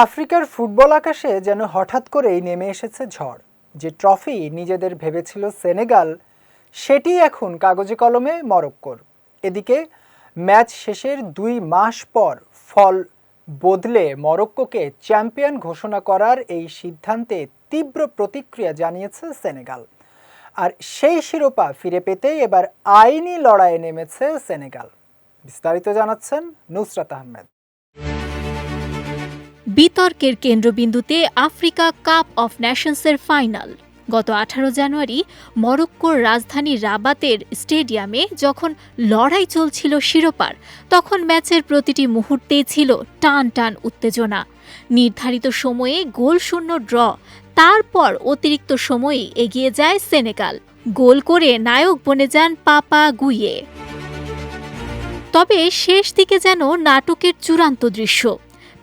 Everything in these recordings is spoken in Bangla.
আফ্রিকার ফুটবল আকাশে যেন হঠাৎ করেই নেমে এসেছে ঝড়। যে ট্রফি নিজেদের ভেবেছিল সেনেগাল, সেটি এখন কাগজে কলমে মরক্কোর। এদিকে ম্যাচ শেষের 2 মাস পর ফল বদলে মরক্কোকে চ্যাম্পিয়ন ঘোষণা করার এই সিদ্ধান্তে তীব্র প্রতিক্রিয়া জানিয়েছে সেনেগাল। আর সেই শিরোপা ফিরে পেতেই এবার আইনি লড়াইয়ে নেমেছে সেনেগাল। বিস্তারিত জানাচ্ছেন নুসরাত আহমেদ। বিতর্কের কেন্দ্রবিন্দুতে আফ্রিকা কাপ অফ নেশনসের ফাইনাল। গত 18 জানুয়ারি মরক্কোর রাজধানী রাবাতের স্টেডিয়ামে যখন লড়াই চলছিল শিরোপার, তখন ম্যাচের প্রতিটি মুহূর্তেই ছিল টান টান উত্তেজনা। নির্ধারিত সময়ে গোলশূন্য ড্র, তারপর অতিরিক্ত সময়ে এগিয়ে যায় সেনেগাল। গোল করে নায়ক বনে যান পাপা গুইয়ে। তবে শেষ দিকে যেন নাটকের চূড়ান্ত দৃশ্য।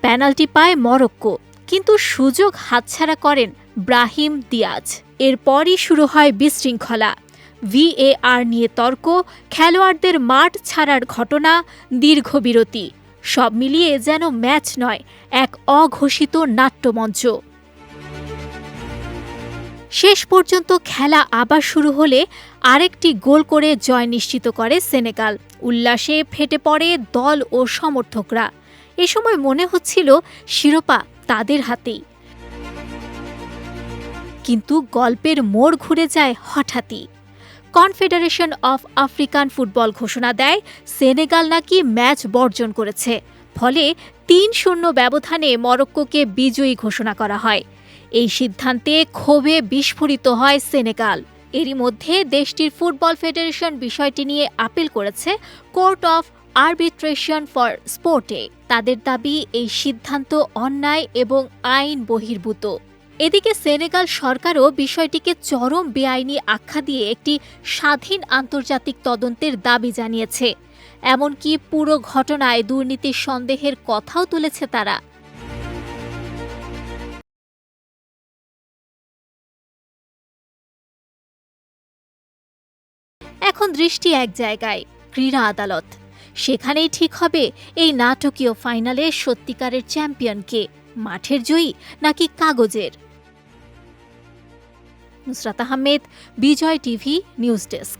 পেনাল্টি পায় মরক্কো, কিন্তু সুযোগ হাতছাড়া করেন ব্রাহিম দিয়াজ। এরপরই শুরু হয় বিশৃঙ্খলা। VAR নিয়ে তর্ক, খেলোয়াড়দের মাঠ ছাড়ার ঘটনা, দীর্ঘ বিরতি। সব মিলিয়ে যেন ম্যাচ নয়, এক অঘোষিত নাট্যমঞ্চ। শেষ পর্যন্ত খেলা আবার শুরু হলে আরেকটি গোল করে জয় নিশ্চিত করে সেনেগাল। উল্লাসে ফেটে পড়ে দল ও সমর্থকরা। এ সময় মনে হচ্ছিল শিরোপা তাদের হাতেই। কিন্তু গল্পের মোড় ঘুরে যায় হঠাৎই। কনফেডারেশন অফ আফ্রিকান ফুটবল ঘোষণা দেয় সেনেগাল নাকি ম্যাচ বর্জন করেছে। ফলে 3-0 ব্যবধানে মরক্কোকে বিজয়ী ঘোষণা করা হয়। এই সিদ্ধান্তে ক্ষোভে বিস্ফোরিত হয় সেনেগাল। এরই মধ্যে দেশটির ফুটবল ফেডারেশন বিষয়টি নিয়ে আপিল করেছে কোর্ট অফ আরবিট্রেশন ফর স্পোর্টে। তাদের দাবি এই সিদ্ধান্ত অন্যায় এবং আইন বহির্ভূত। এদিকে সেনেগাল সরকারও বিষয়টিকে চরম বেআইনি আখ্যা দিয়ে একটি স্বাধীন আন্তর্জাতিক তদন্তের দাবি জানিয়েছে। এমনকি পুরো ঘটনায় দুর্নীতির সন্দেহের কথাও তুলেছে তারা। এখন দৃষ্টি এক জায়গায়, ক্রীড়া আদালত। সেখানেই ঠিক হবে এই নাটকীয় ফাইনালে সত্যিকারের চ্যাম্পিয়ন কে, মাঠের জয়ী নাকি কাগজের। নুসরাত আহমেদ, বিজয় টিভি নিউজ ডেস্ক।